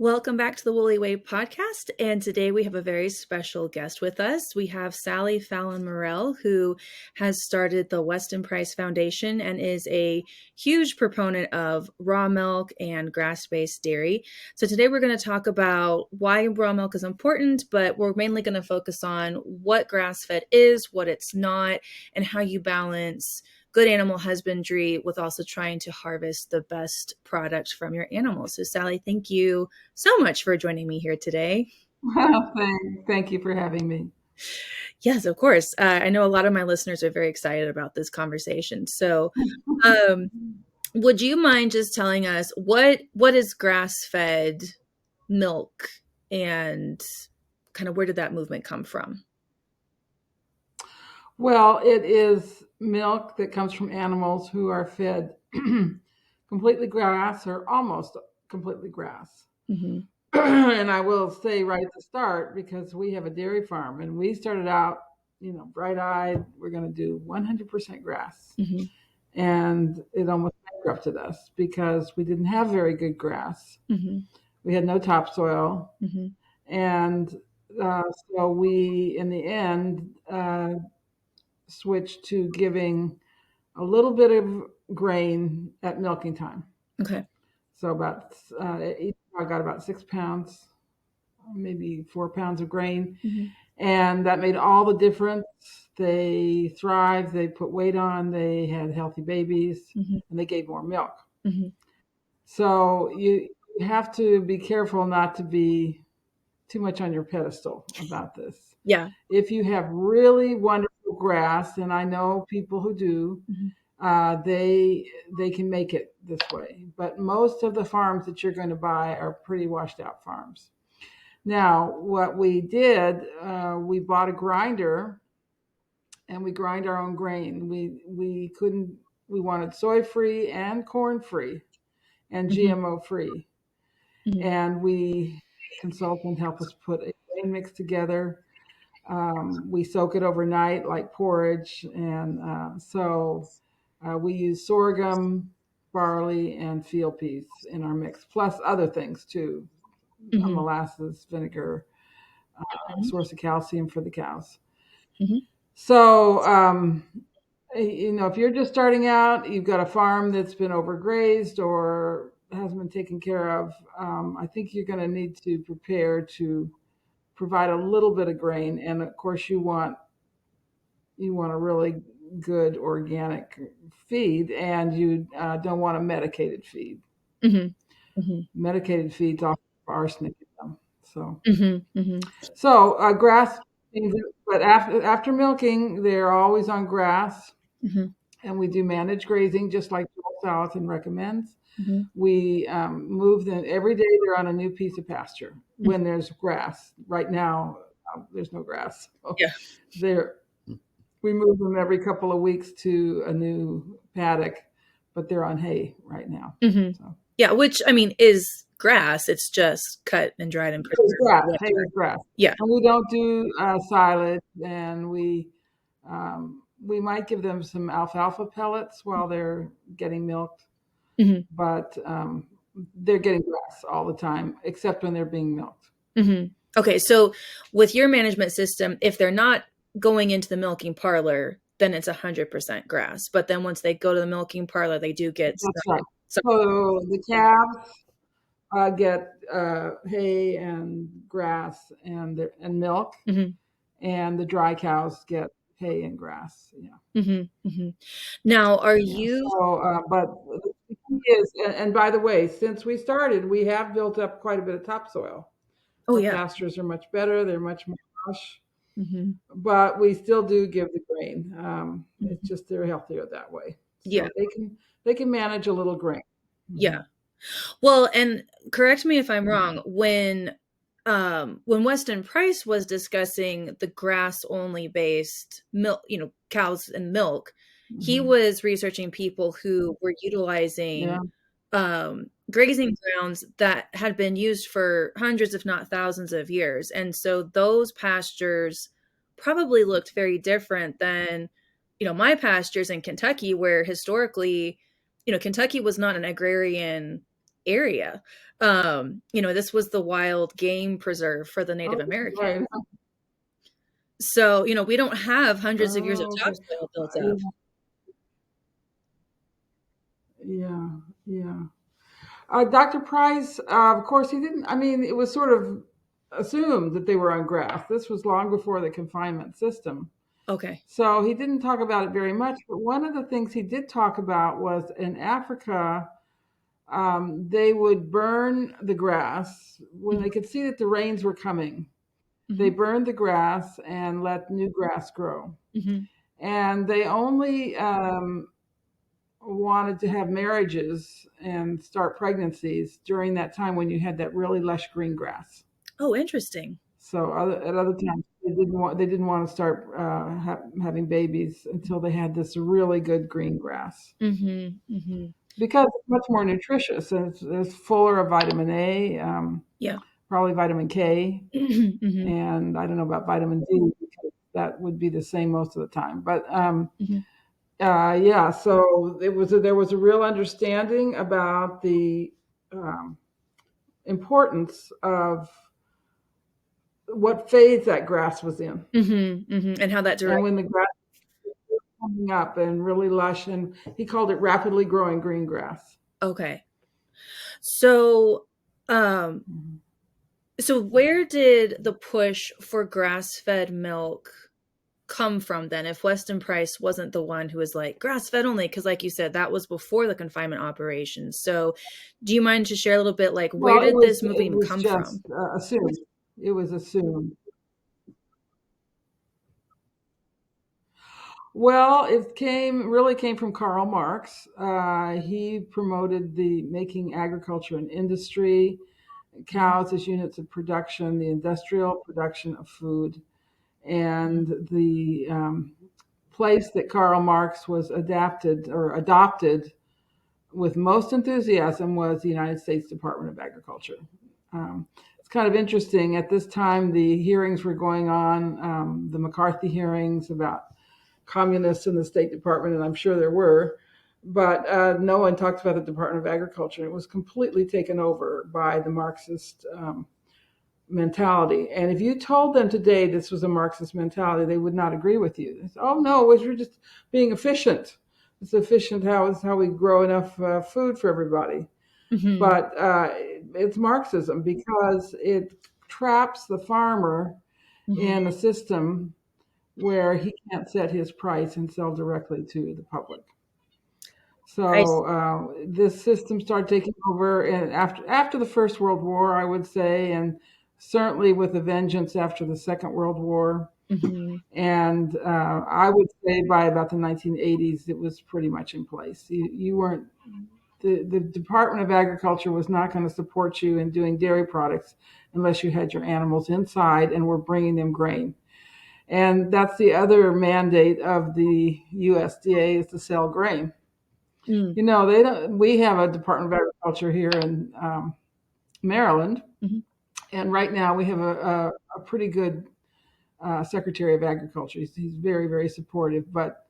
Welcome back to the Woolly Way podcast. And today we have a very special guest with us. We have Fallon Morell, who has started the Weston A Price Foundation and is a huge proponent of raw milk and grass-based dairy. So today we're going to talk about why raw milk is important, but we're mainly going to focus on what grass-fed is, what it's not, and how you balance good animal husbandry with also trying to harvest the best product from your animals. So Sally, thank you so much for joining me here today. Thank you for having me. Yes, of course. I know a lot of my listeners are very excited about this conversation. So would you mind just telling us what is grass-fed milk and kind of where did that movement come from? Well, it is milk that comes from animals who are fed completely grass or almost completely grass. Mm-hmm. And I will say right at the start, because we have a dairy farm and we started out, bright-eyed, we're going to do 100% grass. Mm-hmm. And it almost bankrupted us because we didn't have very good grass. Mm-hmm. We had no topsoil. Mm-hmm. And so we, in the end, switched to giving a little bit of grain at milking time. Okay. So each dog got about 6 pounds, maybe 4 pounds of grain. Mm-hmm. And that made all the difference. They thrived, they put weight on, they had healthy babies, Mm-hmm. and they gave more milk. Mm-hmm. So you have to be careful not to be too much on your pedestal about this. Yeah. If you have really wonderful grass, and I know people who do, mm-hmm. They can make it this way. But most of the farms that you're going to buy are pretty washed out farms. Now, what we did, we bought a grinder, and we grind our own grain. We wanted soy free and corn free, and Mm-hmm. GMO free, Mm-hmm. and we consultant help us put a grain mix together. We soak it overnight like porridge, and so we use sorghum, barley, and field peas in our mix, plus other things too, Mm-hmm. molasses, vinegar, source of calcium for the cows. Mm-hmm. So, if you're just starting out, you've got a farm that's been overgrazed or hasn't been taken care of, I think you're going to need to prepare to provide a little bit of grain. And of course, you want a really good organic feed, and you don't want a medicated feed. Mm-hmm. Mm-hmm. Medicated feeds often have arsenic in them. So, Mm-hmm. Mm-hmm. Grass, but after milking, they're always on grass, Mm-hmm. and we do managed grazing just like Joel Salatin recommends. Mm-hmm. We move them every day. They're on a new piece of pasture when there's grass. Right now, there's no grass. So Yeah. we move them every couple of weeks to a new paddock, but they're on hay right now. Mm-hmm. So. Yeah, which I mean is grass. It's just cut and dried and preserved. Hay is grass. Yeah, and we don't do silage, and we might give them some alfalfa pellets while they're getting milked, mm-hmm. but they're getting grass all the time, except when they're being milked. Mm-hmm. Okay, so with your management system, if they're not going into the milking parlor, then it's 100% grass. But then once they go to the milking parlor, they do get right. So the calves get hay and grass and milk, mm-hmm. and the dry cows get hay and grass. Yeah. Mm-hmm. Mm-hmm. Now, are you? So, but the key is, and by the way, since we started, we have built up quite a bit of topsoil. Oh, Our yeah. pastures are much better; they're much more lush. Mm-hmm. But we still do give the grain. Mm-hmm. It's just they're healthier that way. So yeah, they can manage a little grain. Yeah. Well, and correct me if I'm wrong, when Weston Price was discussing the grass only based milk, cows and milk, he was researching people who were utilizing grazing grounds that had been used for hundreds, if not thousands of years. And so those pastures probably looked very different than, my pastures in Kentucky, where historically, Kentucky was not an agrarian area. This was the wild game preserve for the Native Oh, American. right. So, we don't have hundreds of years of Oh, okay. topsoil built up. Yeah, yeah, yeah. Dr. Price, of course, he didn't. I mean, it was sort of assumed that they were on grass. This was long before the confinement system. Okay. So he didn't talk about it very much. But one of the things he did talk about was in Africa, they would burn the grass when they could see that the rains were coming. They Mm-hmm. burned the grass and let new grass grow. Mm-hmm. And they only wanted to have marriages and start pregnancies during that time when you had that really lush green grass. Oh, interesting. So at other times they didn't want to start having babies until they had this really good green grass Mm-hmm. Mm-hmm. because it's much more nutritious and it's fuller of vitamin A, Yeah. probably vitamin K, Mm-hmm. and I don't know about vitamin D because that would be the same most of the time. But Mm-hmm. yeah, so there was a real understanding about the um, importance of what phase that grass was in, Mm-hmm. Mm-hmm. And how that and direct. when the grass was coming up and really lush, and he called it rapidly growing green grass. Okay. So, um, Mhm. so where did the push for grass-fed milk come from then? If Weston Price wasn't the one who was like grass-fed only, because like you said, that was before the confinement operations. So, do you mind to share a little bit, like where Well, did this movement it even was come from? just assumed. It was assumed. Well, really came from Karl Marx. He promoted the making agriculture an industry, cows as units of production, the industrial production of food, and the place that Karl Marx was adopted with most enthusiasm was the United States Department of Agriculture. It's kind of interesting. At this time, the hearings were going on, the McCarthy hearings about communists in the State Department, and I'm sure there were, but no one talked about the Department of Agriculture. It was completely taken over by the Marxist mentality. And if you told them today this was a Marxist mentality, they would not agree with you. They say, oh no, we're just being efficient. It's efficient how we grow enough food for everybody. Mm-hmm. But it's Marxism because it traps the farmer Mm-hmm. in a system where he can't set his price and sell directly to the public. I So this system started taking over, and after the First World War, I would say, and certainly with a vengeance after the Second World War. mm-hmm. And I would say by about the 1980s, it was pretty much in place. You weren't the Department of Agriculture was not going to support you in doing dairy products unless you had your animals inside and were bringing them grain. And that's the other mandate of the USDA is to sell grain. Mm-hmm. You know, they don't. We have a Department of Agriculture here in Maryland, and right now we have a pretty good Secretary of Agriculture. He's very, very supportive. But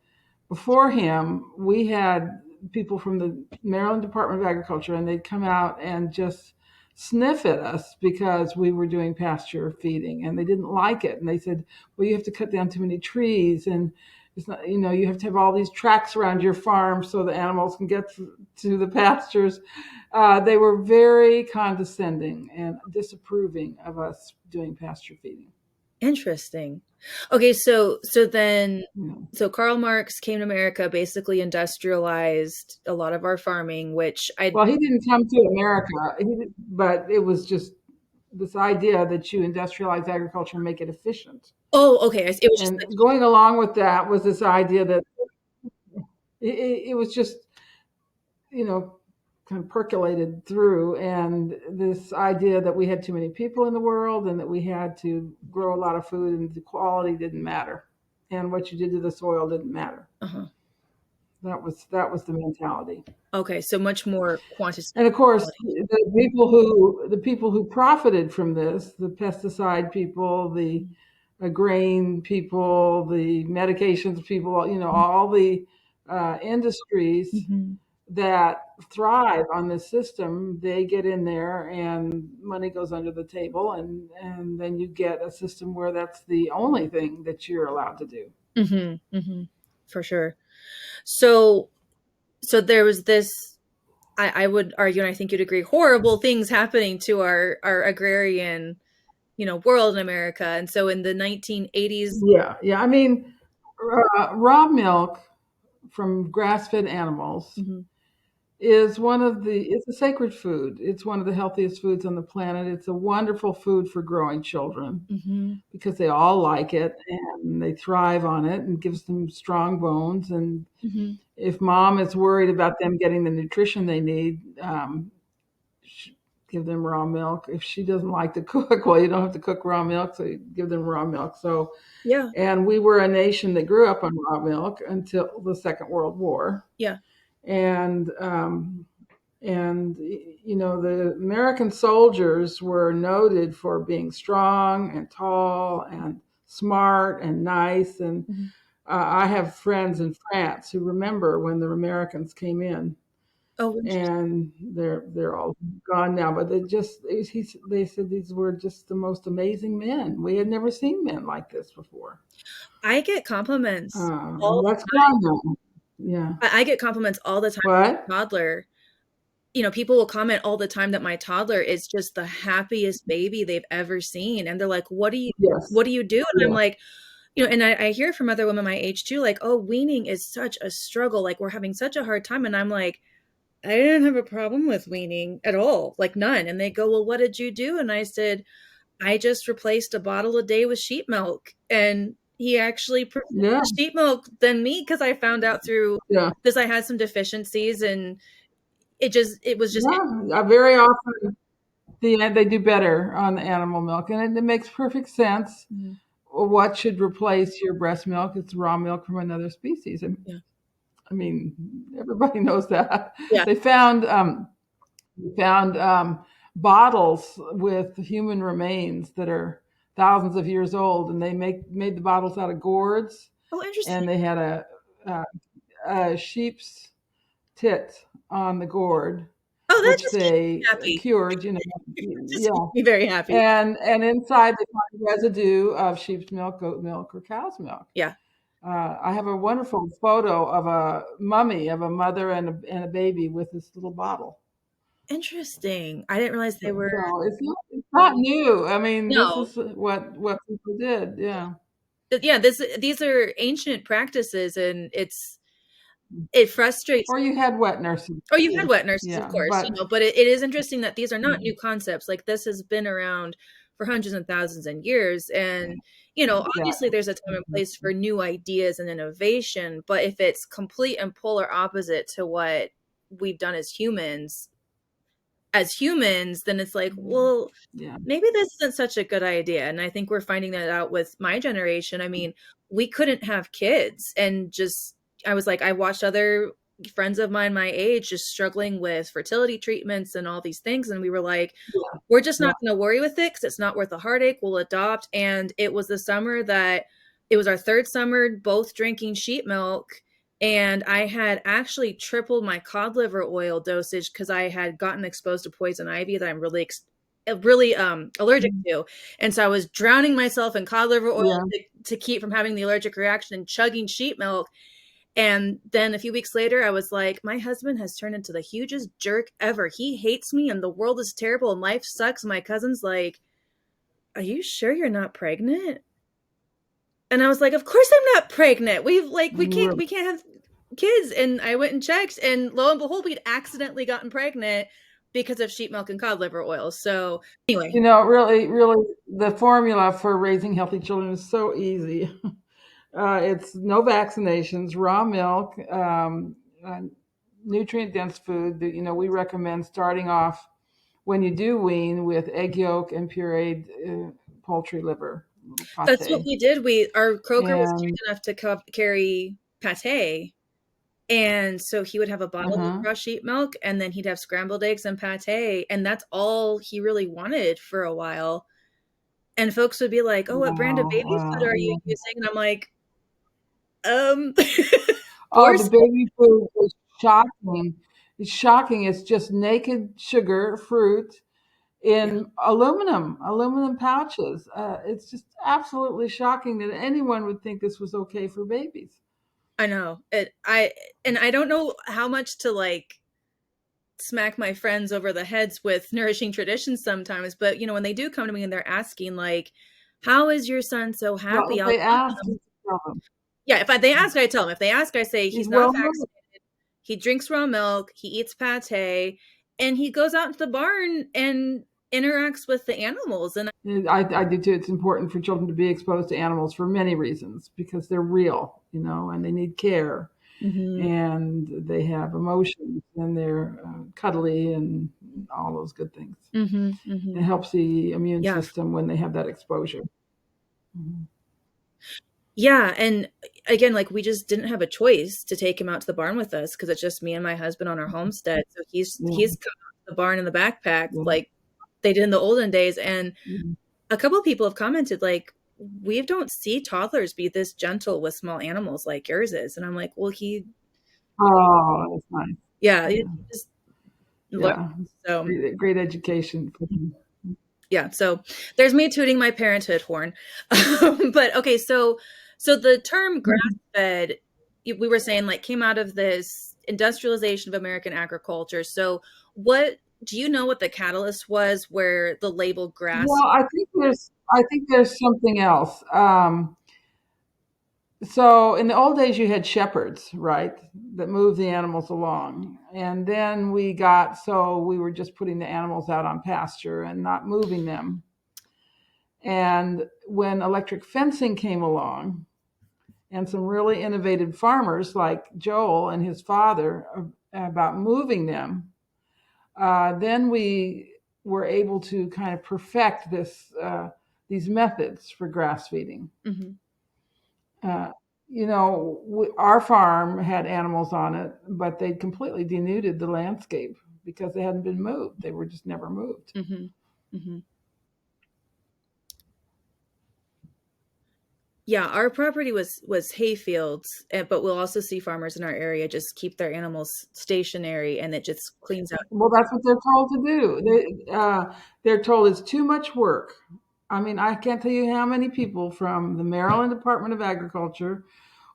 before him, we had people from the Maryland Department of Agriculture, and they'd come out and just sniff at us because we were doing pasture feeding, and they didn't like it. And they said, "Well, you have to cut down too many trees, and it's not, you have to have all these tracks around your farm so the animals can get to the pastures." They were very condescending and disapproving of us doing pasture feeding. Interesting. Okay, so then You know. so Karl Marx came to America, basically industrialized a lot of our farming, which I Well, he didn't come to America, but it was just this idea that you industrialize agriculture and make it efficient. oh, okay, it was just And going along with that was this idea that it was just, you know, kind of percolated through, and this idea that we had too many people in the world and that we had to grow a lot of food and the quality didn't matter. And what you did to the soil didn't matter. uh-huh. That was the mentality. Okay, so much more quantity And of than course, quality. the people who profited from this, the pesticide people, the grain people, the medications people, all the industries Mm-hmm. that thrive on this system, they get in there and money goes under the table, and then you get a system where that's the only thing that you're allowed to do. For sure. So there was this, I would argue, and I think you'd agree, horrible things happening to our agrarian, world in America. And so in the 1980s. Yeah, yeah. I mean, raw milk from grass-fed animals Mhm, is it's a sacred food. It's one of the healthiest foods on the planet. It's a wonderful food for growing children mhm, because they all like it and they thrive on it and gives them strong bones. And mhm. if mom is worried about them getting the nutrition they need, give them raw milk. If she doesn't like to cook, well, you don't have to cook raw milk, so you give them raw milk. So, Yeah, and we were a nation that grew up on raw milk until the Second World War, yeah. and the American soldiers were noted for being strong and tall and smart and nice. And Mhm. I have friends in France who remember when the Americans came in, Oh, interesting. and they're all gone now. But they said these were just the most amazing men. We had never seen men like this before. I get compliments all That's the time. gone now. Yeah. I get compliments all the time from What? my toddler. People will comment all the time that my toddler is just the happiest baby they've ever seen. And they're like, Yes. what do you do? And I'm Yeah. like, and I hear from other women my age too, like, oh, weaning is such a struggle. Like, we're having such a hard time. And I'm like, I didn't have a problem with weaning at all, like none. And they go, well, what did you do? And I said, I just replaced a bottle a day with sheep milk. And he actually prefers Yeah. the sheep milk than me, because I found out through Yeah. this I had some deficiencies, and it was just. Yeah. Very often they do better on the animal milk, and it makes perfect sense. Mhm. What should replace your breast milk? It's raw milk from another species. And Yeah. I mean, everybody knows that. Yeah. They found bottles with human remains that are thousands of years old, and they made the bottles out of gourds, Oh, interesting. and they had a, a sheep's tit on the gourd, Oh, that which just makes me they happy. cured. It just makes Yeah, me very happy. and inside they find residue of sheep's milk, goat milk, or cow's milk. Yeah. I have a wonderful photo of a mummy of a mother and a baby with this little bottle. Interesting. I didn't realize they were. So it's not new. I mean, this No. is what people did. Yeah. Yeah, these are ancient practices, and it frustrates. Or you had wet nurses Oh, you've had too. wet nurses, of Yeah, course, but but it is interesting that these are not new concepts. Like, this has been around for hundreds and thousands and years. And, yeah. obviously there's a time and place for new ideas and innovation, but if it's complete and polar opposite to what we've done as humans, then it's like, well, Yeah. maybe this isn't such a good idea. And I think we're finding that out with my generation. I mean, we couldn't have kids, and just, I was like, I watched other friends of mine my age just struggling with fertility treatments and all these things. And we were like, we're just Yeah. not going to worry with it because it's not worth the heartache. We'll adopt. And it was the summer that it was our third summer, both drinking sheep milk. And I had actually tripled my cod liver oil dosage because I had gotten exposed to poison ivy that I'm really allergic to. And so I was drowning myself in cod liver oil Yeah. to keep from having the allergic reaction and chugging sheep milk. And then a few weeks later, I was like, my husband has turned into the hugest jerk ever. He hates me and the world is terrible and life sucks. And my cousin's like, are you sure you're not pregnant? And I was like, of course I'm not pregnant. We can't Really. we can't have kids. And I went and checked, and lo and behold, we'd accidentally gotten pregnant because of sheep milk and cod liver oil. So anyway. Really, really, the formula for raising healthy children is so easy. It's no vaccinations, raw milk, nutrient dense food. We recommend starting off when you do wean with egg yolk and pureed poultry liver, little That's what pate. we did. Our croaker was And cute enough to carry pate. And so he would have a bottle of uh-huh. raw sheep milk, and then he'd have scrambled eggs and pate. And that's all he really wanted for a while. And folks would be like, oh, what brand of Wow, baby food wow. are you Yeah. using? And I'm like, um, Oh, the force. baby food was shocking. It's shocking. It's just naked sugar, fruit Yeah, in aluminum pouches. It's just absolutely shocking that anyone would think this was okay for babies. I know. I don't know how much to like smack my friends over the heads with nourishing traditions sometimes, but when they do come to me and they're asking like, "How is your son so Well, happy?" if I'll they tell ask, them. you tell them Yeah, if they ask, I tell them. If they ask, I say he's he's not well nourished. vaccinated. He drinks raw milk. He eats pate, and he goes out to the barn and interacts with the animals. And I do too. It's important for children to be exposed to animals for many reasons because they're real, and they need care Mhm, and they have emotions and they're cuddly and all those good things. mhm, It mhm. helps the immune Yeah, system when they have that exposure. Mhm. yeah, and again, like we just didn't have a choice to take him out to the barn with us because it's just me and my husband on our homestead. So Yeah, he's coming out to the barn in the backpack yeah, like they did in the olden days. And yeah. a couple of people have commented like, we don't see toddlers be this gentle with small animals like yours is. And I'm like, well, Oh, that's nice. yeah, he Yeah, just learned. yeah. So Great education for them. yeah, so there's me tooting my parenthood horn. But okay, so the term grass fed, we were saying like came out of this industrialization of American agriculture. So what do you know what the catalyst was where the label grass? Well, I think there's something else. So in the old days, you had shepherds, right, that moved the animals along, and then we were just putting the animals out on pasture and not moving them. And when electric fencing came along, and some really innovative farmers like Joel and his father about moving them, then we were able to kind of perfect these methods for grass feeding. Mhm, Uh, our farm had animals on it, but they'd completely denuded the landscape because they hadn't been moved. They were just never moved. mhm, mhm. Yeah, our property was hay fields, but we'll also see farmers in our area just keep their animals stationary, and it just cleans out. Well, that's what they're told to do. They're told it's too much work. I mean, I can't tell you how many people from the Maryland Department of Agriculture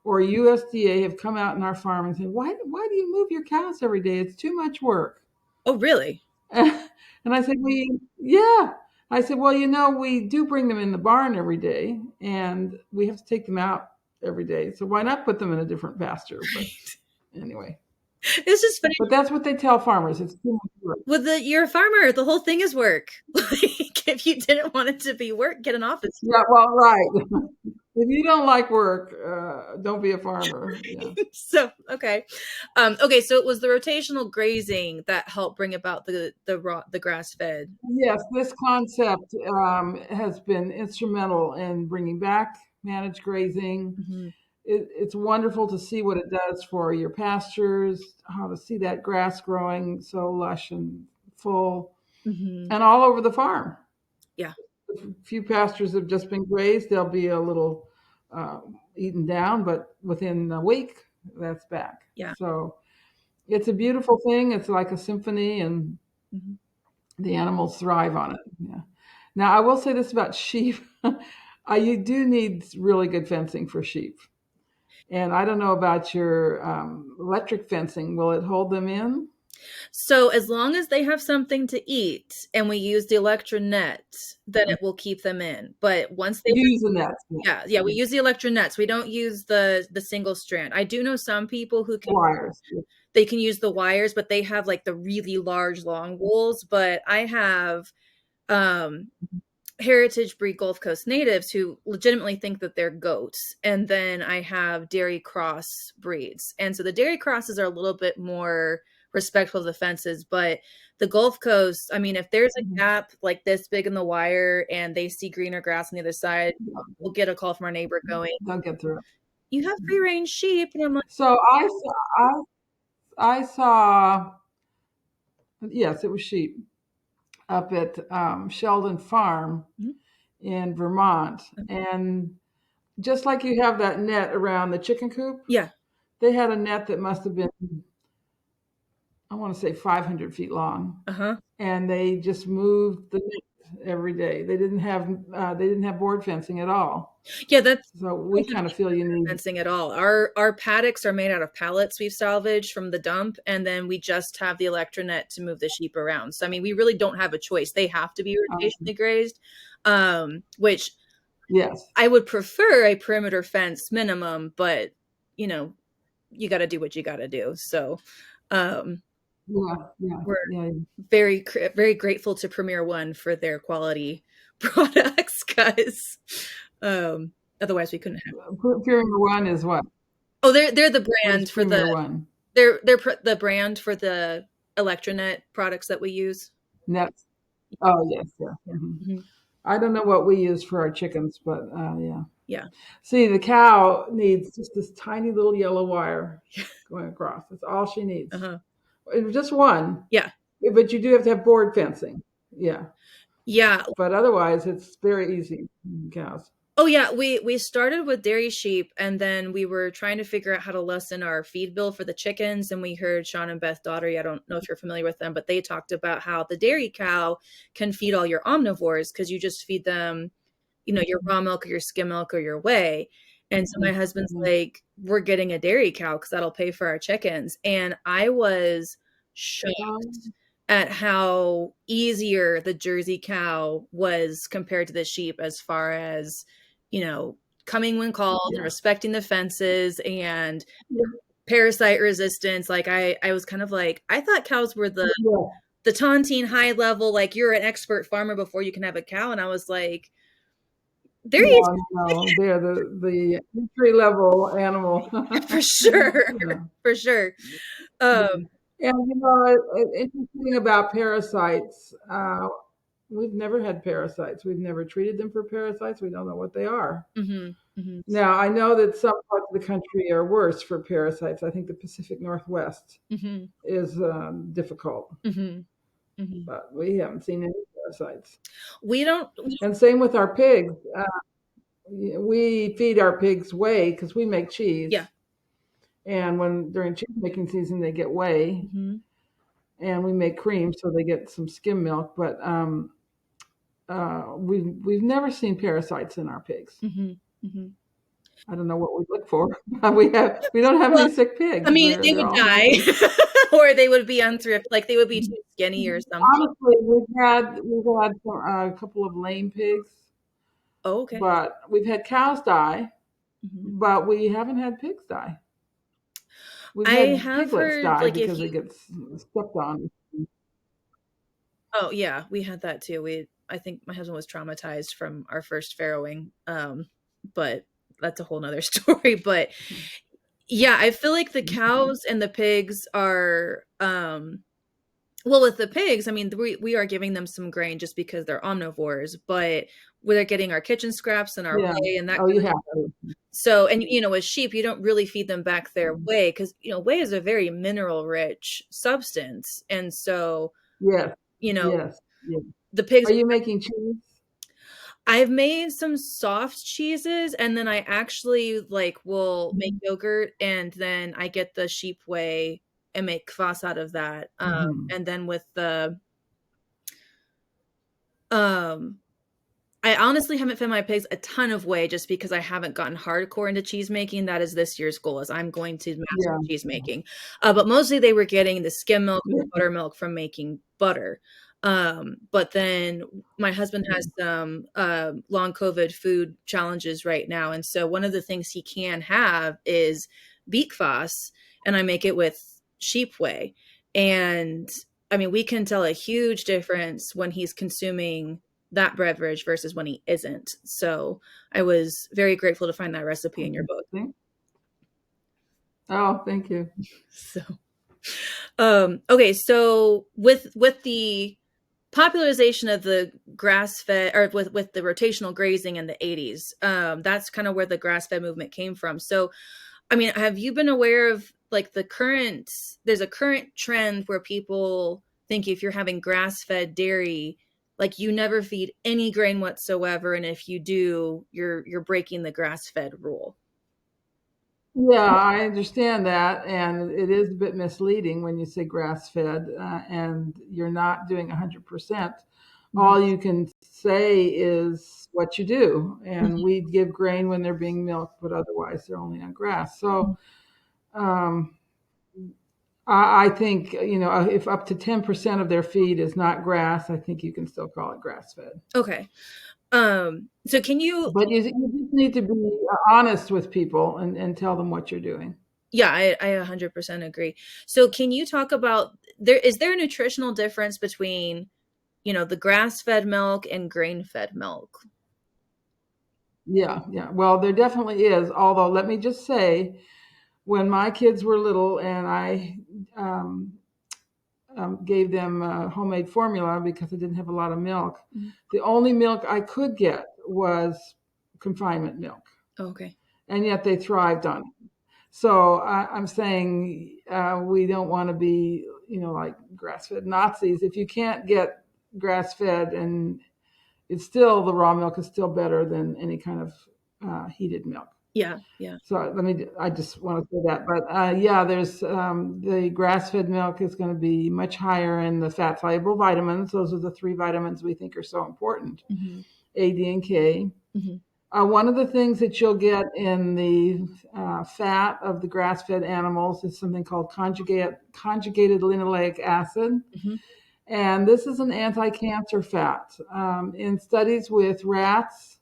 or USDA have come out in our farm and said, "Why do you move your cows every day? It's too much work." Oh, really? And I said, yeah. I said, well, we do bring them in the barn every day and we have to take them out every day. So why not put them in a different pasture? But anyway, It's just funny. but that's what they tell farmers. It's too much work. With you're a farmer, the whole thing is work. Like, if you didn't want it to be work, get an office. Yeah, well, right. If you don't like work, don't be a farmer. Yeah. So, okay. Okay, so it was the rotational grazing that helped bring about the grass fed. Yes, this concept has been instrumental in bringing back managed grazing. Hmm. It's wonderful to see what it does for your pastures, how to see that grass growing so lush and full, Hmm. and all over the farm. Yeah, A few pastures have just been grazed; they'll be a little uh, eaten down, but within a week, that's back. yeah. So it's a beautiful thing. It's like a symphony, and Hmm. the animals thrive on it. Yeah. Now, I will say this about sheep: you do need really good fencing for sheep. And I don't know about your electric fencing. Will it hold them in? So as long as they have something to eat and we use the electronet, then it will keep them in. But once they Use the nets, yeah, we use the electronets. We don't use the single strand. I do know some people who can wires. they can use the wires, but they have like the really large long wools. But I have um heritage breed Gulf Coast natives who legitimately think that they're goats. And then I have dairy cross breeds. And so the dairy crosses are a little bit more respectful of the fences, but the Gulf Coast, I mean, if there's a Mhm. gap like this big in the wire and they see greener grass on the other side, we'll get a call from our neighbor going, They'll get through it. "You have free range sheep." And I'm like, So I saw, yes, it was sheep up at Sheldon Farm "Mhm, in Vermont. okay." And just like you have that net around the chicken coop, Yeah. they had a net that must have been I want to say 500 feet long, Uh-huh. and they just moved the net every day. They didn't have board fencing at all. Yeah, that's So we we don't have kind of any feel you need. fencing at all. Our paddocks are made out of pallets we've salvaged from the dump, and then we just have the electronet to move the sheep around. So I mean, we really don't have a choice. They have to be rotationally grazed, which Yes. I would prefer a perimeter fence minimum, but you know, you got to do what you got to do. So um, Yeah. Yeah. we're Yeah. very grateful to Premier One for their quality products, guys. Um, otherwise, we couldn't have. Premier One is what? Oh, they're the What is brand for Premier One? the brand for the Electronet products that we use. Nets. Oh, yes. Yeah. Hmm. Mhm. I don't know what we use for our chickens, but yeah. Yeah. See, the cow needs just this tiny little yellow wire going across. That's all she needs. Uh-huh. Just one, Yeah. but you do have to have board fencing. Yeah, Yeah. but otherwise, it's very easy. Cows. Oh yeah, we started with dairy sheep and then we were trying to figure out how to lessen our feed bill for the chickens and we heard Sean and Beth Daugherty, I don't know if you're familiar with them, but they talked about how the dairy cow can feed all your omnivores because you just feed them, your raw milk or your skim milk or your whey. And so my husband's Mhm. like, we're getting a dairy cow because that'll pay for our chickens. And I was shocked Um, at how easier the Jersey cow was compared to the sheep as far as, you know, coming when called and yeah. respecting the fences and parasite resistance. Like I was kind of like, I thought cows were Yeah. the Tontine high level, like you're an expert farmer before you can have a cow. And I was like, they're easy No, no, they're the entry level animal. for sure. Yeah. For sure. Yeah. Um, And interesting about parasites. We've never had parasites. We've never treated them for parasites. We don't know what they are. mhm, mhm, Now, I know that some parts of the country are worse for parasites. I think the Pacific Northwest mhm, is difficult, mhm, mhm. but we haven't seen any parasites. We don't, And same with our pigs. We feed our pigs whey because we make yeah. cheese. And when during cheese making season, they get whey, Mhm, and we make cream, so they get some skim milk. But we've never seen parasites in our pigs. mhm, mhm. I don't know what we look for. We don't have Well, any sick I pigs. mean, they They're would all die healthy. or they would be unthrift, like they would be too skinny or something. Honestly, we've had a couple of lame pigs, Oh, okay. but we've had cows die, Mhm. but we haven't had pigs die. We've I had have piglets heard, die like, if because you they get stepped on. oh, yeah, we had that too. I think my husband was traumatized from our first farrowing, but that's a whole nother story, but yeah, I feel like the cows and the pigs are, well, with the pigs, I mean, we are giving them some grain just because they're omnivores, but we're getting our kitchen scraps and our Yeah. whey and that Oh, kind you of have to. so, and with sheep, you don't really feed them back their whey because whey is a very mineral rich substance, and so Yes. you know Yes. Yes. the pigs. Are you making cheese? I've made some soft cheeses, and then I actually like will make yogurt, and then I get the sheep whey and make kvass out of that. Hmm. And then with the um I honestly haven't fed my pigs a ton of whey just because I haven't gotten hardcore into cheese making. That is this year's goal is I'm going to master Yeah. cheese making. But mostly they were getting the skim milk or Yeah. the buttermilk from making butter. But then my husband has some long COVID food challenges right now. And so one of the things he can have is beet kvass, and I make it with sheep whey. And I mean, we can tell a huge difference when he's consuming that beverage versus when he isn't. So I was very grateful to find that recipe in your book. Interesting. Oh, thank you. So, okay. So with the popularization of the grass fed or with the rotational grazing in the 80s, that's kind of where the grass fed movement came from. So, I mean, have you been aware of like there's a current trend where people think if you're having grass fed dairy, like you never feed any grain whatsoever. And if you do, you're breaking the grass fed rule. Yeah, I understand that, and it is a bit misleading when you say grass-fed, and you're not doing 100%. Mhm. All you can say is what you do, and Mhm. we give grain when they're being milked, but otherwise they're only on grass. So um, I think, if up to 10% of their feed is not grass, I think you can still call it grass-fed. Okay. So can you, But you just need to be honest with people and tell them what you're doing. yeah, I 100% agree. So can you talk about is there a nutritional difference between, the grass-fed milk and grain-fed milk? Yeah, yeah. Well, there definitely is. Although, let me just say, when my kids were little and I um, gave them homemade formula because I didn't have a lot of milk, Mhm. the only milk I could get was confinement milk, Okay. and yet they thrived on it. So I'm saying we don't want to be, like grass-fed Nazis. If you can't get grass-fed, and it's still the raw milk is still better than any kind of heated milk. Yeah, yeah. So I just want to say that. But yeah, there's the grass-fed milk is going to be much higher in the fat-soluble vitamins. Those are the three vitamins we think are so important: Mhm. A, D, and K. Mhm. One of the things that you'll get in the fat of the grass-fed animals is something called conjugated linoleic acid, Mhm. and this is an anti-cancer fat. In studies with rats,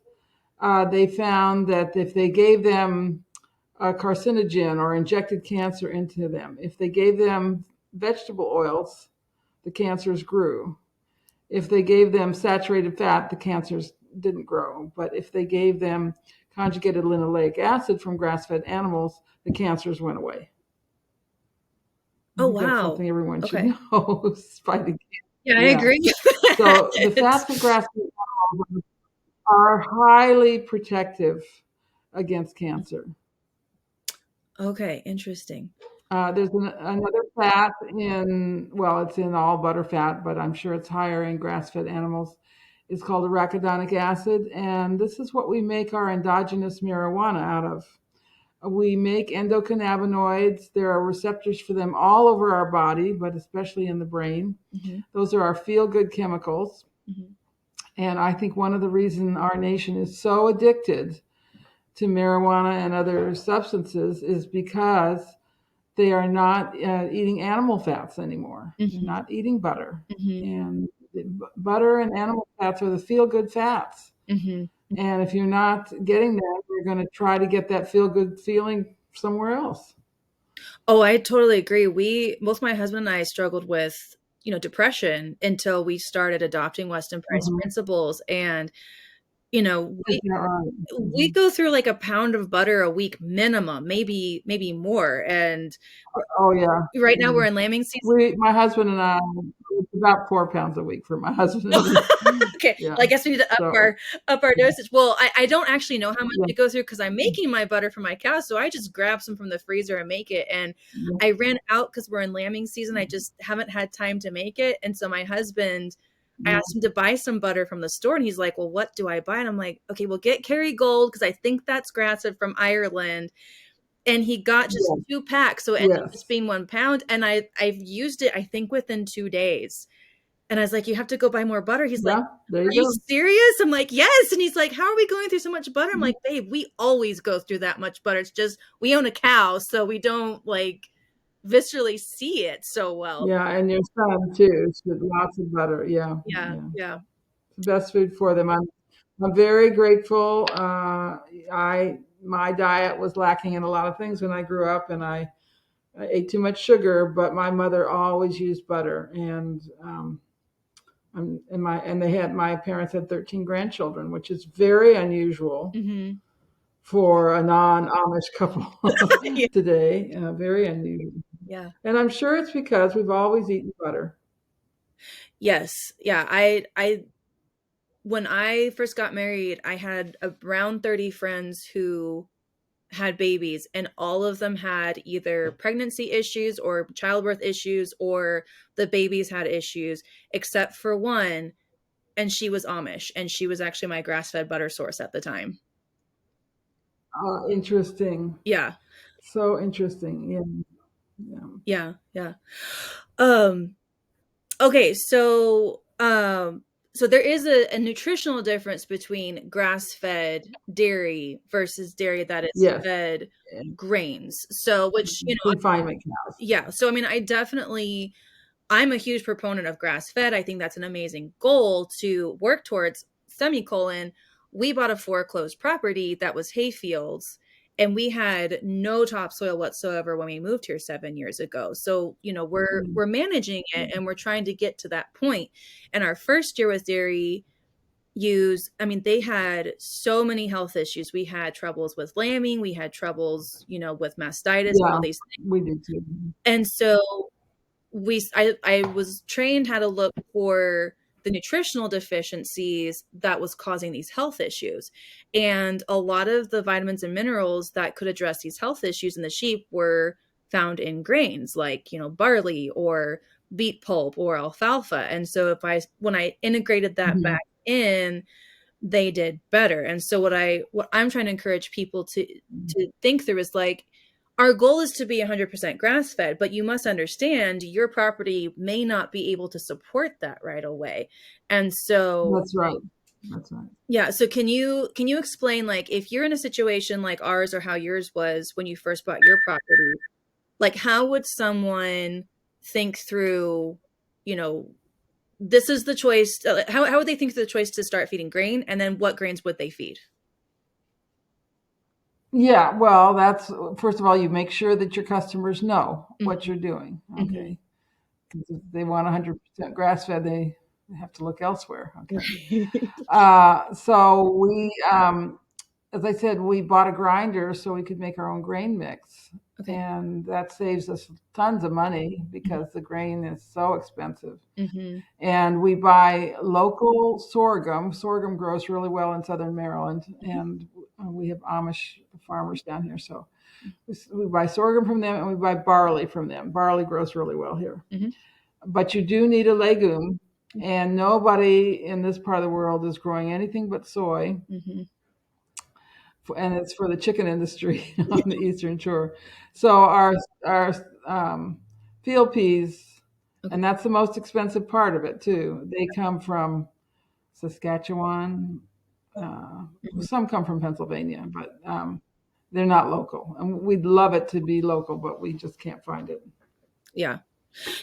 they found that if they gave them a carcinogen or injected cancer into them. If they gave them vegetable oils, the cancers grew. If they gave them saturated fat, the cancers didn't grow. But if they gave them conjugated linoleic acid from grass fed animals, the cancers went away. I Oh, think that's wow. something everyone should Okay. know. Fighting. Yeah, I Yeah. agree with So the that. fats of grass fed animals are highly protective against cancer. Okay, interesting. There's another fat in, well, it's in all butter fat, but I'm sure it's higher in grass-fed animals. It's called arachidonic acid, and this is what we make our endogenous marijuana out of. We make endocannabinoids. There are receptors for them all over our body, but especially in the brain. Mhm. Those are our feel-good chemicals. Mhm. And I think one of the reasons our nation is so addicted to marijuana and other substances is because they are not eating animal fats anymore. They're Mhm. not eating butter. Mhm. And butter and animal fats are the feel good fats. Mhm. And if you're not getting that, you're going to try to get that feel good feeling somewhere else. Oh, I totally agree. Both my husband and I struggled with, depression until we started adopting Weston Price Mhm. principles. And, you know, Is that right? we Mhm. go through like a pound of butter a week minimum, maybe more. And Oh, yeah. right now we're Mhm. in lambing season. My husband and I, it's about 4 pounds a week for my husband and me. Okay, Yeah. well, I guess we need to So, up our dosage. Well, I don't actually know how much yeah. to go through because I'm making my butter for my cows, so I just grab some from the freezer and make it. And Yeah. I ran out because we're in lambing season. I just haven't had time to make it. And so my husband, I Yeah. asked him to buy some butter from the store, and he's like, "Well, what do I buy?" And I'm like, "Okay, well, get Kerrygold because I think that's grass-fed from Ireland." And he got just Yes. 2 packs, so it ended up just Yes. being 1 pound. And I've used it, I think, within 2 days. And I was like, "You have to go buy more butter." He's like, Yeah. There "Are you you go. serious?" I'm like, "Yes." And he's like, "How are we going through so much butter?" I'm like, "Babe, we always go through that much butter. It's just we own a cow, so we don't like viscerally see it so well." Yeah, and your son too should lots of butter. Yeah, Yeah, yeah. yeah. It's the best food for them. I'm very grateful. I my diet was lacking in a lot of things when I grew up, and I ate too much sugar. But my mother always used butter, and my parents had 13 grandchildren, which is very unusual Mhm. for a non-Amish couple Yeah, today. Very unusual, yeah. and I'm sure it's because we've always eaten butter. Yes. Yeah, I when I first got married, I had around 30 friends who had babies, and all of them had either pregnancy issues or childbirth issues, or the babies had issues, except for one, and she was Amish, and she was actually my grass-fed butter source at the time. Interesting. Yeah. So interesting. Yeah. Yeah. Yeah, yeah. Um, okay, so there is a nutritional difference between grass-fed dairy versus dairy that is Yes. fed And grains. So which, confinement cows. yeah, so I mean, I'm a huge proponent of grass fed. I think that's an amazing goal to work towards. Semicolon, we bought a foreclosed property that was hay fields, and we had no topsoil whatsoever when we moved here 7 years ago. So, Mm. we're managing it and we're trying to get to that point. And our first year with dairy use, I mean, they had so many health issues. We had troubles with lambing, we had troubles, with mastitis and all Yeah, these things. we do too. And so I was trained how to look for the nutritional deficiencies that was causing these health issues. And a lot of the vitamins and minerals that could address these health issues in the sheep were found in grains like, barley or beet pulp or alfalfa. And so when I integrated that Mhm. back in, they did better. And so what I'm trying to encourage people to think through is like, our goal is to be 100% grass fed, but you must understand your property may not be able to support that right away. And so, That's right. That's right. yeah, so can you explain, like, if you're in a situation like ours or how yours was when you first bought your property, like, how would someone think through, you know, this is the choice, how would they think through the choice to start feeding grain, and then what grains would they feed? Yeah, well, that's first of all, you make sure that your customers know what Mhm, you're doing. mhm. Okay. 'Cause if they want 100% grass fed, they have to look elsewhere. Okay. Right. So as I said, we bought a grinder so we could make our own grain mix. Okay. And that saves us tons of money Mhm, because the grain is so expensive. mhm, And we buy local sorghum. Sorghum grows really well in southern Maryland, mhm, and we have Amish farmers down here. So we buy sorghum from them and we buy barley from them. Barley grows really well here. mhm, But you do need a legume, mhm, and nobody in this part of the world is growing anything but soy, mhm. and it's for the chicken industry on the Eastern Shore. So our field peas, Okay. and that's the most expensive part of it too. They come from Saskatchewan. Uh, Mhm. some come from Pennsylvania, but they're not local. And we'd love it to be local, but we just can't find it. Yeah.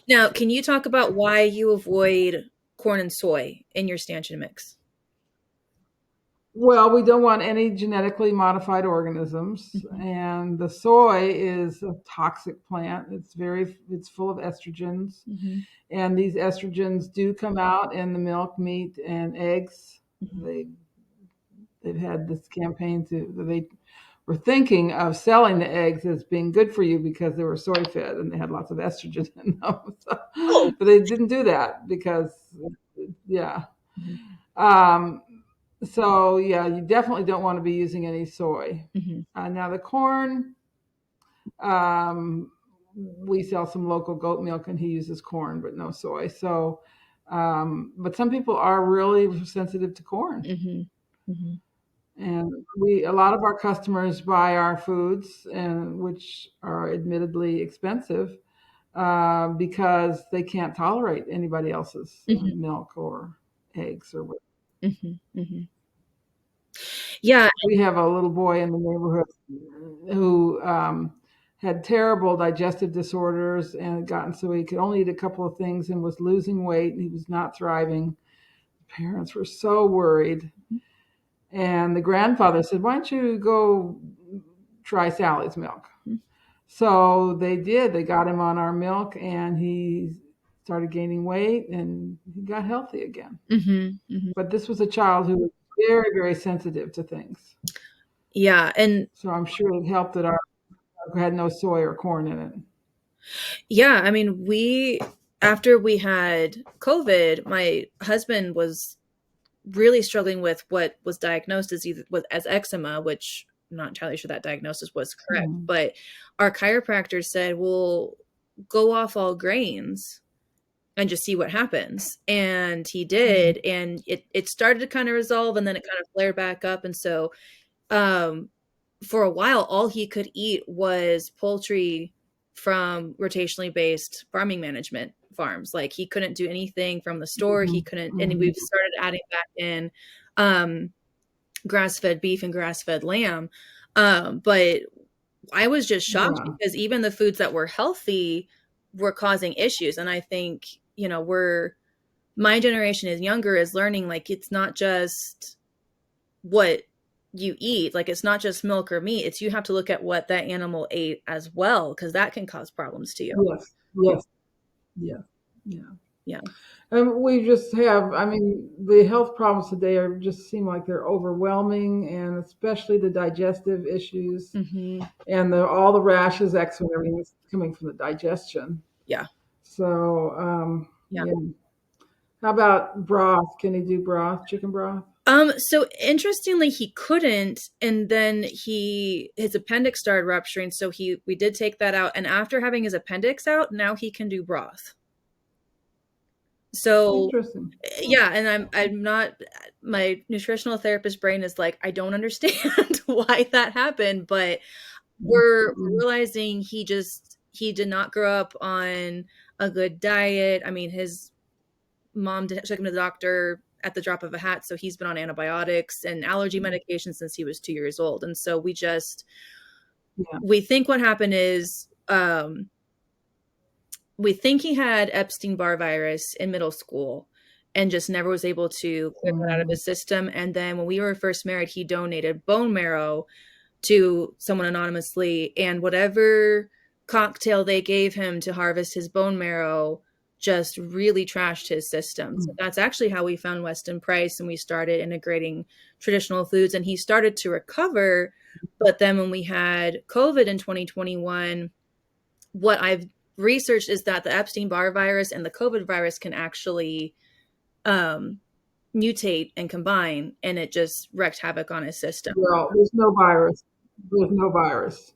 Now, can you talk about why you avoid corn and soy in your stanchion mix? Well, we don't want any genetically modified organisms, Mhm, and the soy is a toxic plant. It's full of estrogens, mhm, and these estrogens do come out in the milk, meat, and eggs. mhm, They they've had this campaign to they were thinking of selling the eggs as being good for you because they were soy fed and they had lots of estrogen in them. So, Oh. but they didn't do that because, yeah. Mhm, Um, so, yeah, you definitely don't want to be using any soy. mhm, Now, the corn, um, we sell some local goat milk and he uses corn, but no soy. So, but some people are really sensitive to corn. mhm, mhm, And a lot of our customers buy our foods, and which are admittedly expensive, because they can't tolerate anybody else's mhm, milk or eggs or what. mhm, mhm. Yeah. We have a little boy in the neighborhood who had terrible digestive disorders and had gotten so he could only eat a couple of things and was losing weight and he was not thriving. Parents were so worried. And the grandfather said, "Why don't you go try Sally's milk?" So they did. They got him on our milk, and he started gaining weight, and he got healthy again. Mhm, mhm. But this was a child who was very, very sensitive to things. Yeah, and So I'm sure it helped that our milk had no soy or corn in it. yeah, I mean, after we had COVID, my husband was really struggling with what was diagnosed as as eczema, which I'm not entirely sure that diagnosis was correct, Mm. but our chiropractor said, "Well, go off all grains and just see what happens." And he Mm. did, and it started to kind of resolve, and then it kind of flared back up. And so, um, for a while, all he could eat was poultry from rotationally based farming management farms. Like he couldn't do anything from the store. He Mhm, couldn't, and mhm. we've started adding back in um, grass fed beef and grass fed lamb. But I was just shocked Yeah. because even the foods that were healthy were causing issues. And I think, my generation is younger, is learning like it's not just what you eat, like it's not just milk or meat, it's you have to look at what that animal ate as well, because that can cause problems to you. Yes. Yes. Yeah. Yeah. Yeah. And we just have, I mean, the health problems today are just seem like they're overwhelming, and especially the digestive issues Hmm. and all the rashes, eczema, and everything is coming from the digestion. Yeah. So, Yeah. yeah. How about broth? Can you do broth, chicken broth? So interestingly, he couldn't, and then his appendix started rupturing, so we did take that out, and after having his appendix out, now he can do broth. So Interesting. yeah, and I'm not, my nutritional therapist brain is like, I don't understand why that happened, but we're Mhm. realizing he did not grow up on a good diet. I mean, his mom took him to the doctor at the drop of a hat, so he's been on antibiotics and allergy medication since he was 2 years old. And so Yeah. we think what happened is, we think he had Epstein-Barr virus in middle school and just never was able to clear that out of Mhm. his system. And then when we were first married, he donated bone marrow to someone anonymously, and whatever cocktail they gave him to harvest his bone marrow just really trashed his system. So Mm. that's actually how we found Weston Price, and we started integrating traditional foods, and he started to recover. But then when we had COVID in 2021, what I've researched is that the Epstein-Barr virus and the COVID virus can actually um, mutate and combine, and it just wreaked havoc on his system. Well, there's no virus. There's no virus.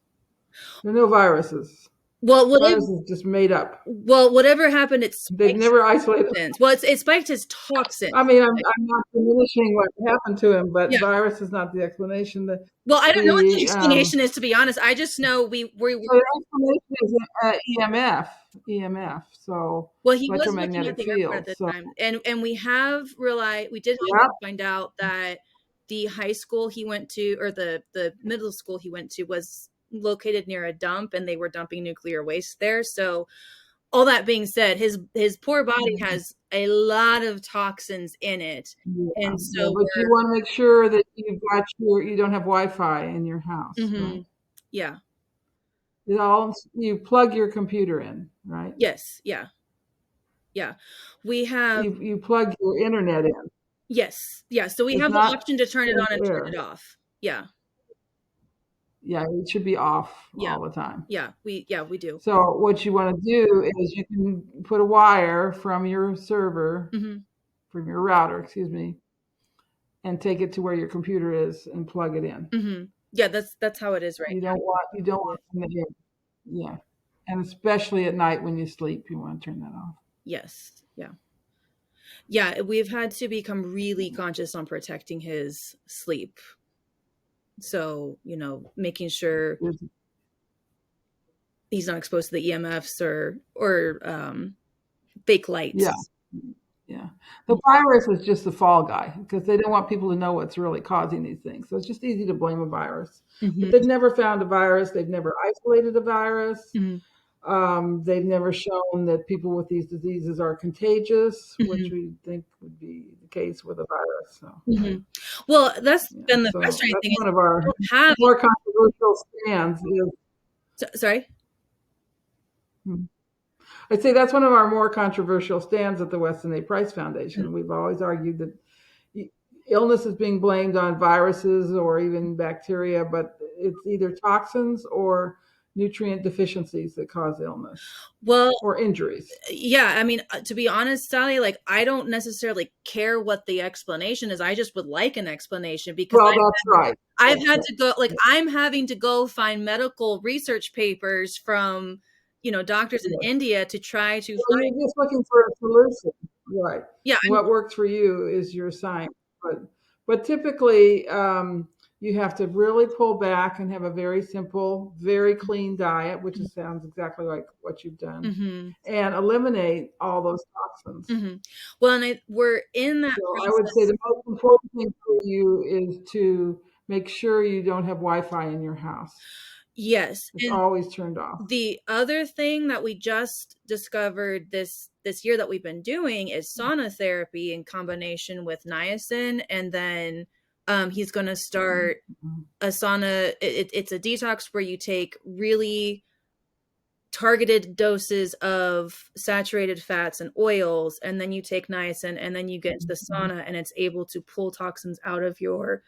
There are no viruses. Well, whatever Virus is just made up. Well, whatever happened, it They've spiked never isolated. toxins. Well, it spiked his I toxins. mean, I'm not diminishing what happened to him, but Yeah. virus is not the explanation. Well, I don't know what the The explanation is, to be honest. I just know we so the explanation is EMF, so well, he was working at electromagnetic the airport at field. the So time, and we did yeah, also find out that the high school he went to, or the middle school he went to, was located near a dump, and they were dumping nuclear waste there. So all that being said, his poor body has a lot of toxins in it, yeah, and yeah. so But you want to make sure that you don't have Wi-Fi in your house, right? yeah. You plug your computer in, right? Yes, yeah, yeah. We have You plug your internet in. Yes, yeah, so we It's have the not option to turn it in on and turn it air. off. Yeah, Yeah, it should be off yeah, all the time. we do. So what you want to do is you can put a wire from your server, Mhm, from your router, excuse me, and take it to where your computer is and plug it in. mhm. Yeah, that's how it is right You don't now. want from the air. Yeah. And especially at night when you sleep, you want to turn that off. Yes, yeah. Yeah, we've had to become really conscious on protecting his sleep. So, making sure There's, he's not exposed to the EMFs or fake yeah, lights. yeah. The virus is just the fall guy because they don't want people to know what's really causing these things. So it's just easy to blame a virus. But Mhm, they've never found a virus. They've never isolated a virus. mhm, They've never shown that people with these diseases are contagious, which mhm, we think would be the case with a virus. So, mhm. Well, that's yeah, been the so frustrating that's thing, is one of we our don't have. more controversial stands. Sorry? I'd say that's one of our more controversial stands at the Weston A Price Foundation. We've always argued that illness is being blamed on viruses or even bacteria, but it's either toxins or nutrient deficiencies that cause illness Well, or injuries. yeah, I mean, to be honest, Sally, like I don't necessarily care what the explanation is. I just would like an explanation, because Well, that's right. I've That's had right. to go, like I'm having to go find medical research papers from, doctors in Yes. India to try to Well, find. you're just looking for a solution, right? Yeah, What works for you is your science, but typically, You have to really pull back and have a very simple, very clean diet, which sounds exactly like what you've done, Mm-hmm. and eliminate all those toxins. Mm-hmm. Well, and we're in that So I would say process. the most important thing for you is to make sure you don't have Wi-Fi in your house. Yes. It's And always turned off. the other thing that we just discovered this year that we've been doing is sauna therapy in combination with niacin, and then he's going to start a sauna. It's a detox where you take really targeted doses of saturated fats and oils, and then you take niacin, and then you get into the sauna, and it's able to pull toxins out of your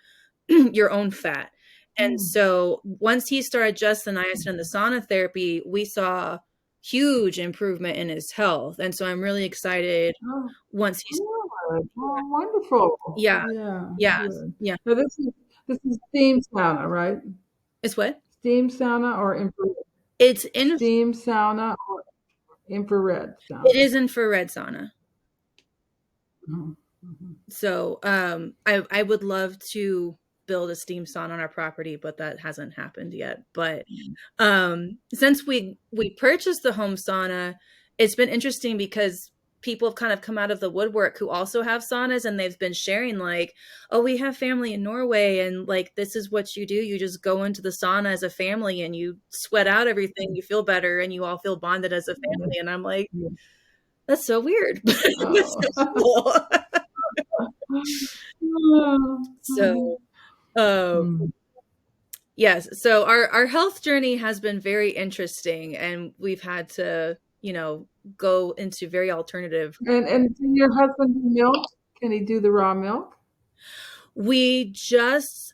your own fat. And Mm. so once he started just the niacin and the sauna therapy, we saw huge improvement in his health. And so I'm really excited Oh, once he's, good. Oh, wonderful. yeah, Yeah, yeah, good. yeah. Now this is steam sauna, right? It's what? Steam sauna or infrared? It's in, Steam sauna or infrared it sauna? is infrared sauna. Mhm, mhm. So I would love to build a steam sauna on our property, but that hasn't happened yet. But since we purchased the home sauna, it's been interesting because people have kind of come out of the woodwork who also have saunas, and they've been sharing like, oh, we have family in Norway, and like this is what you do. You just go into the sauna as a family and you sweat out everything, you feel better, and you all feel bonded as a Yeah, family. And I'm like, yeah. that's so weird. That's Oh. so cool. So um Mm. yes, so our health journey has been very interesting, and we've had to, go into very alternative. And can your husband do milk? Can he do the raw milk? We just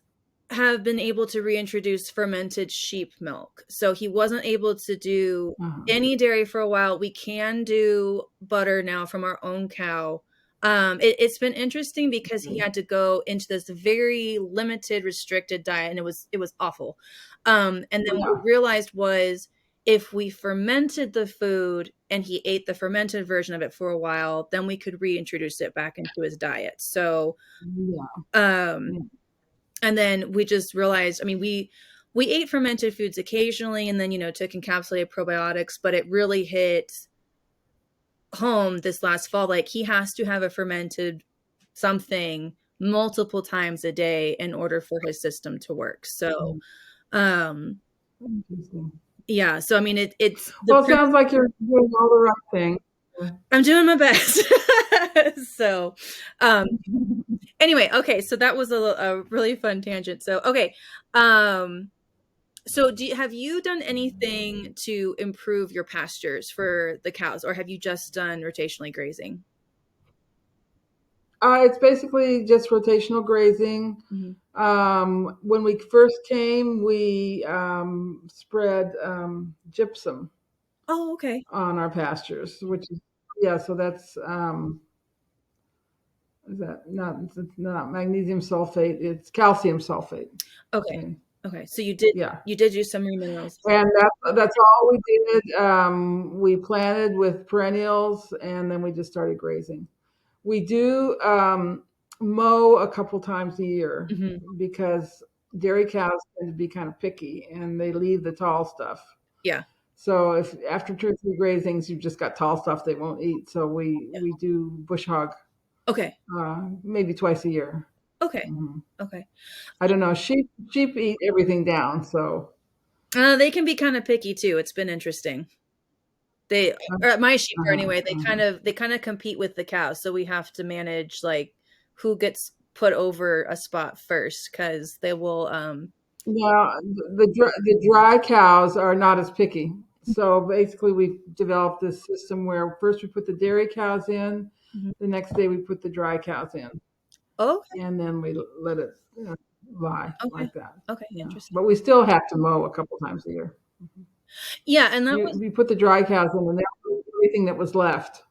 have been able to reintroduce fermented sheep milk. So he wasn't able to do Uh-huh. any dairy for a while. We can do butter now from our own cow. It's been interesting because he Okay. had to go into this very limited, restricted diet, and it was awful. And then what we Yeah. realized was if we fermented the food and he ate the fermented version of it for a while, then we could reintroduce it back into his diet. So Yeah. um, Yeah. and then we just realized, I mean, we ate fermented foods occasionally, and then took encapsulated probiotics, but it really hit home this last fall. Like he has to have a fermented something multiple times a day in order for his system to work. So Yeah. um Interesting. yeah, so I mean it's the Well, it sounds like you're doing all the right thing. I'm doing my best. So um anyway, okay, so that was a really fun tangent. So okay, um so have you done anything to improve your pastures for the cows, or have you just done rotationally grazing? It's basically just rotational grazing. Hmm. When we first came, we spread gypsum Oh, okay. on our pastures, which is, yeah. So that's is that not it's not magnesium sulfate? It's calcium sulfate. Okay. Okay. Okay. So you did use some minerals. And that's all we did. We planted with perennials, and then we just started grazing. We do mow a couple times a year Hmm. because dairy cows tend to be kind of picky, and they leave the tall stuff. Yeah. So if after 2 or 3 grazings you've just got tall stuff they won't eat, so we Yeah. we do bush hog Okay. maybe twice a year. Okay. Hmm. Okay. I don't know. Sheep eat everything down, so They can be kind of picky too. It's been interesting. They, or my sheep are uh-huh, anyway, they kind of compete with the cows. So we have to manage like who gets put over a spot first, because they will now, the dry cows are not as picky. So basically, we've developed this system where first we put the dairy cows in, Mhm. the next day we put the dry cows in, Oh, and then we let it lie okay. like that. Okay, Yeah, interesting. but we still have to mow a couple times a year. Yeah, and that was, You put the dry cows in, and that's everything that was left.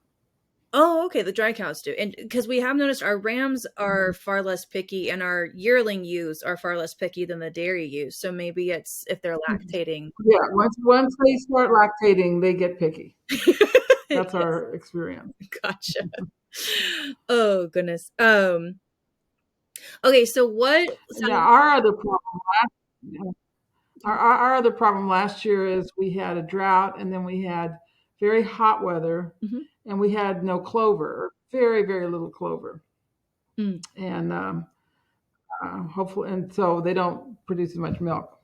oh, okay, the dry cows do. And because we have noticed our rams are far less picky, and our yearling ewes are far less picky than the dairy ewes. So maybe it's if they're lactating. Yeah, once they start lactating, they get picky. That's Yes, our experience. gotcha. Oh goodness. Okay, so what? Yeah, So, our other problem last year is we had a drought and then we had very hot weather mhm. and we had no clover, very, very little clover. Mm. And hopefully, and so they don't produce as much milk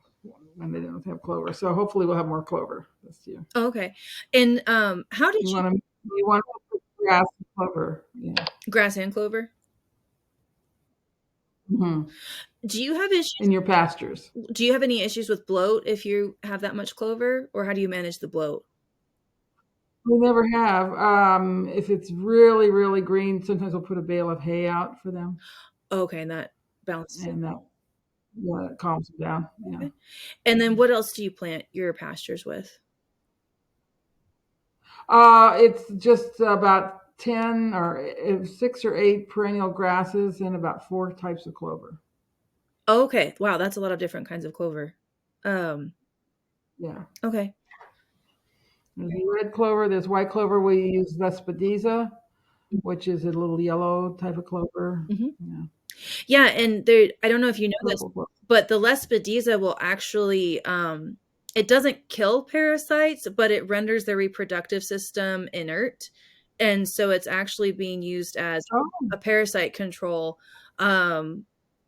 when they don't have clover. So hopefully we'll have more clover this year. Oh, okay. And how did You you want to you want to put grass and clover, yeah. grass and clover? Hmm. Do you have issues? In your pastures. Do you have any issues with bloat if you have that much clover, or how do you manage the bloat? We never have. If it's really, really green, sometimes we'll put a bale of hay out for them, Okay, and that balances it. and that, yeah, that calms them down. Yeah. Okay. And then what else do you plant your pastures with? It's just about 10 or 6 or 8 perennial grasses and about 4 types of clover. Oh, okay. Wow, that's a lot of different kinds of clover. Um, Yeah. okay. There's red clover, there's white clover. We use Lespedeza, which is a little yellow type of clover. Mhm. Yeah. Yeah, and there I don't know if you know this, Purple clover. but the Lespedeza will actually it doesn't kill parasites, but it renders their reproductive system inert. And so it's actually being used as Oh, a parasite control.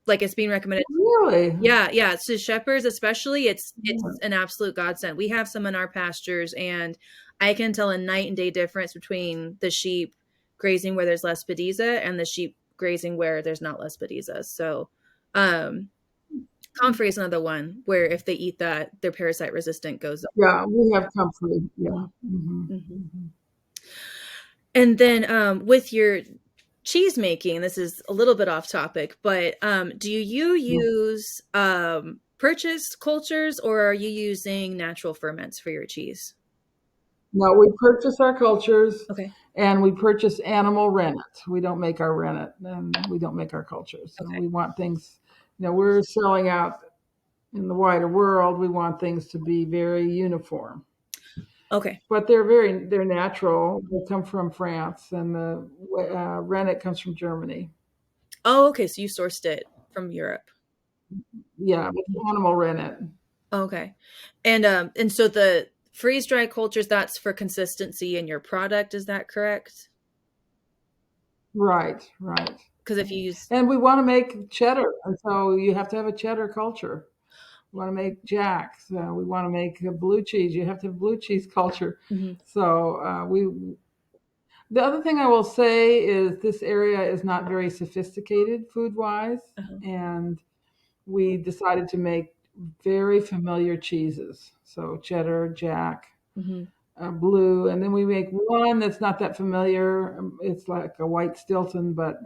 Like it's being recommended. really? Yeah, yeah. So shepherds especially, it's Yeah. an absolute godsend. We have some in our pastures and I can tell a night and day difference between the sheep grazing where there's Lespedeza and the sheep grazing where there's not Lespedeza. So um comfrey is another one where if they eat that, their parasite resistant goes up. Yeah, we have comfrey. Yeah. Hmm. Mhm. Hmm. And then with your cheese making, this is a little bit off topic, but do you Yeah. use purchased cultures or are you using natural ferments for your cheese? No, we purchase our cultures Okay. and we purchase animal rennet. We don't make our rennet and we don't make our cultures. So Okay. we want things, we're selling out in the wider world. We want things to be very uniform. Okay. But they're natural. They come from France and the rennet comes from Germany. Oh, okay. So you sourced it from Europe. Yeah, it's animal rennet. Okay. And so the freeze dry cultures, that's for consistency in your product, is that correct? Right, right. Because if you use And we want to make cheddar. And so you have to have a cheddar culture. We want to make jacks. We want to make blue cheese. You have to have blue cheese culture. Mhm. So the other thing I will say is this area is not very sophisticated food wise. Uh-huh. And we decided to make very familiar cheeses. So cheddar, jack, Mhm. blue. And then we make one that's not that familiar. It's like a white Stilton, but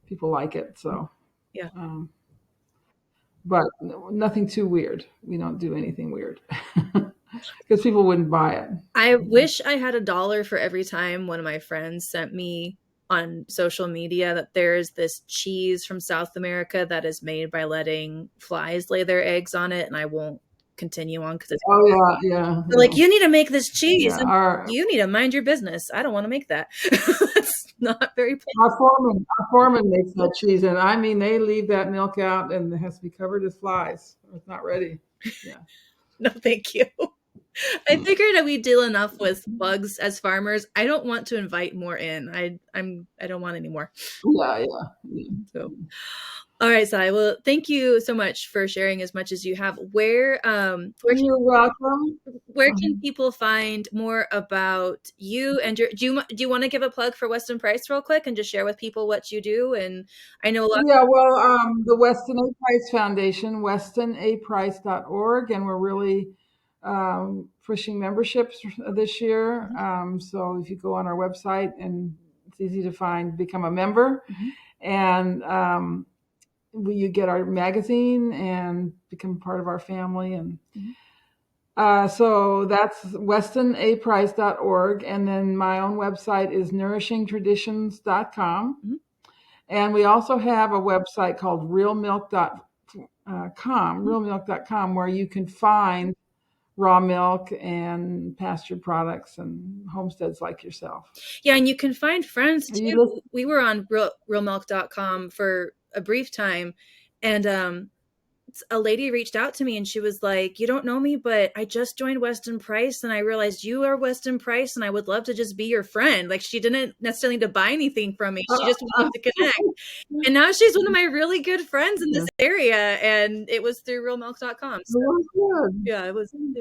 people like it. So, Yeah. um, but nothing too weird. We don't do anything weird because people wouldn't buy it. I wish I had $1 for every time one of my friends sent me on social media that there's this cheese from South America that is made by letting flies lay their eggs on it, and I won't continue on because it's Oh yeah, yeah, they're like, yeah, you need to make this cheese. yeah. And you need to mind your business. I don't want to make that. It's not very Our foreman makes that cheese, and I mean they leave that milk out, and it has to be covered with flies. It's not ready. Yeah. no, thank you. I figured that we deal enough with bugs as farmers. I don't want to invite more in. I don't want any more. Yeah, yeah, yeah. So all right, Sai. Well, thank you so much for sharing as much as you have. You're welcome. Where can Um, people find more about you and your do you want to give a plug for Weston Price real quick and just share with people what you do? And I know a lot. Yeah, well, the Weston A Price Foundation, westonaprice.org, and we're really pushing memberships this year. Mhm, So if you go on our website, and it's easy to find, become a member, mhm, and you get our magazine and become part of our family. And mhm, so that's westonaprice.org. And then my own website is nourishingtraditions.com. mhm. And we also have a website called realmilk.com, where you can find raw milk and pastured products and homesteads like yourself. Yeah, and you can find friends Are you too. listening? We were on realmilk.com for a brief time. And a lady reached out to me and she was like, "You don't know me, but I just joined Weston Price and I realized you are Weston Price and I would love to just be your friend." Like, she didn't necessarily need to buy anything from me. She just wanted to connect. And now she's one of my really good friends in this area, and it was through realmilk.com. So Well, good. yeah, it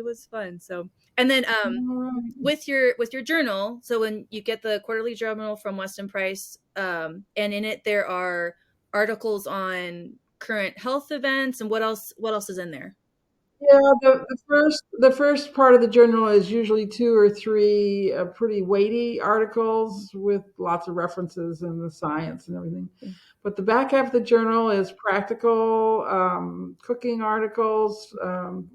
was fun. So, and then All right. with your journal, so when you get the quarterly journal from Weston Price, and in it there are articles on current health events, and what else is in there? Yeah, the first part of the journal is usually two or three pretty weighty articles with lots of references and the science and everything. Yeah. But the back half of the journal is practical cooking articles,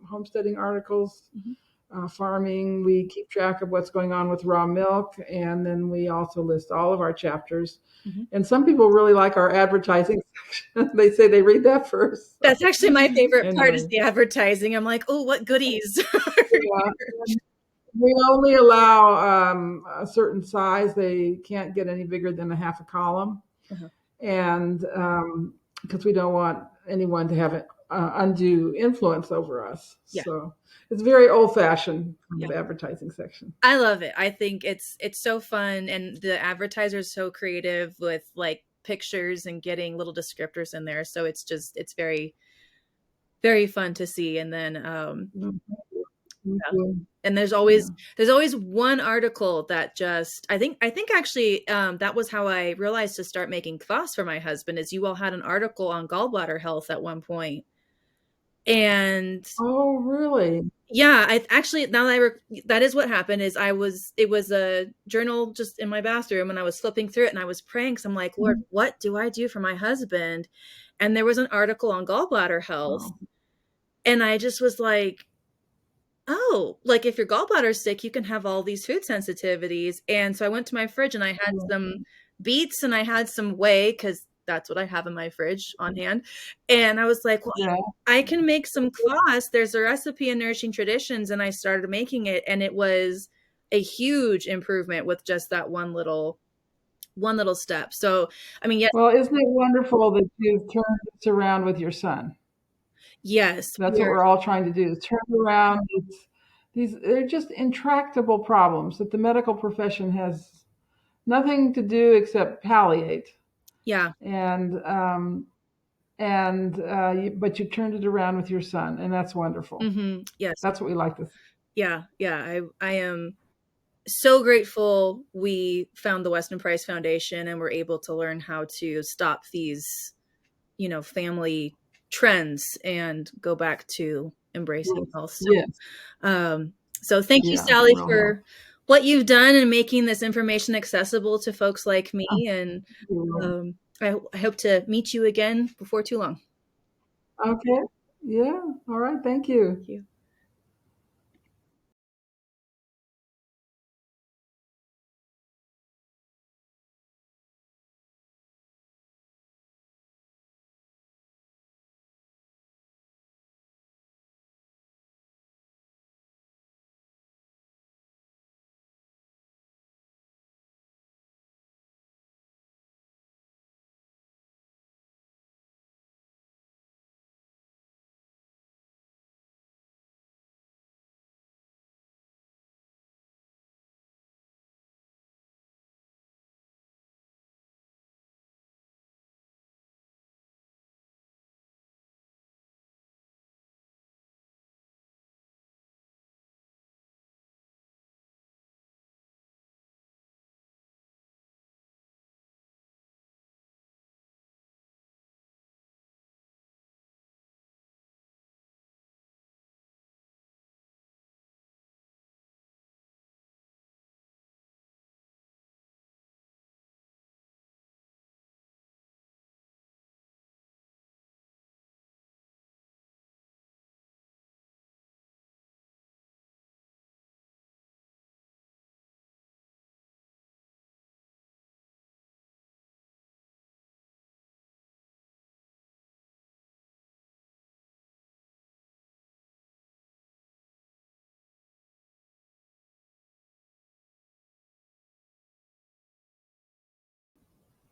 homesteading articles, Mhm. farming. We keep track of what's going on with raw milk, and then we also list all of our chapters. Mhm. And some people really like our advertising section. They say they read that first. That's actually my favorite part, is Anyway, the advertising. I'm like, "Oh, what goodies?" yeah. We only allow a certain size. They can't get any bigger than a half a column, Uh-huh. and because we don't want anyone to have undue influence over us. Yeah. So it's very old-fashioned kind Yeah. of advertising section. I love it. I think it's so fun, and the advertiser's so creative with like pictures and getting little descriptors in there. So it's very, very fun to see. And then Mhm. Thank yeah. you. And there's Yeah. always one article that just I think actually that was how I realized to start making kvass for my husband, is you all had an article on gallbladder health at one point. And Oh, really? yeah, I actually, now that that is what happened. Is it was a journal just in my bathroom, and I was flipping through it and I was praying, because I'm like, "Lord, Mhm. what do I do for my husband?" And there was an article on gallbladder health, Oh, and I just was like, "Oh, like if your gallbladder's sick, you can have all these food sensitivities." And so I went to my fridge and I had yeah. some beets and I had some whey, because that's what I have in my fridge on hand. And I was like, "Well, Yeah. I can make some kvass. There's a recipe in Nourishing Traditions." And I started making it, and it was a huge improvement with just that one little step. So, I mean, yes, Well, isn't it wonderful that you've turned this around with your son? yes, That's what we're all trying to do, is turn around these they're just intractable problems that the medical profession has nothing to do except palliate. yeah, And but you turned it around with your son, and that's wonderful. yes, That's what we like to see. yeah, yeah. I am so grateful we found the Weston Price Foundation and were able to learn how to stop these, family trends and go back to embracing Yes. health. So, Yes. um, so thank you, Yeah, Sally, real health. for what you've done and making this information accessible to folks like me. Oh, And you're I hope to meet you again before too long. okay. Yeah. All right. Thank you. Thank you.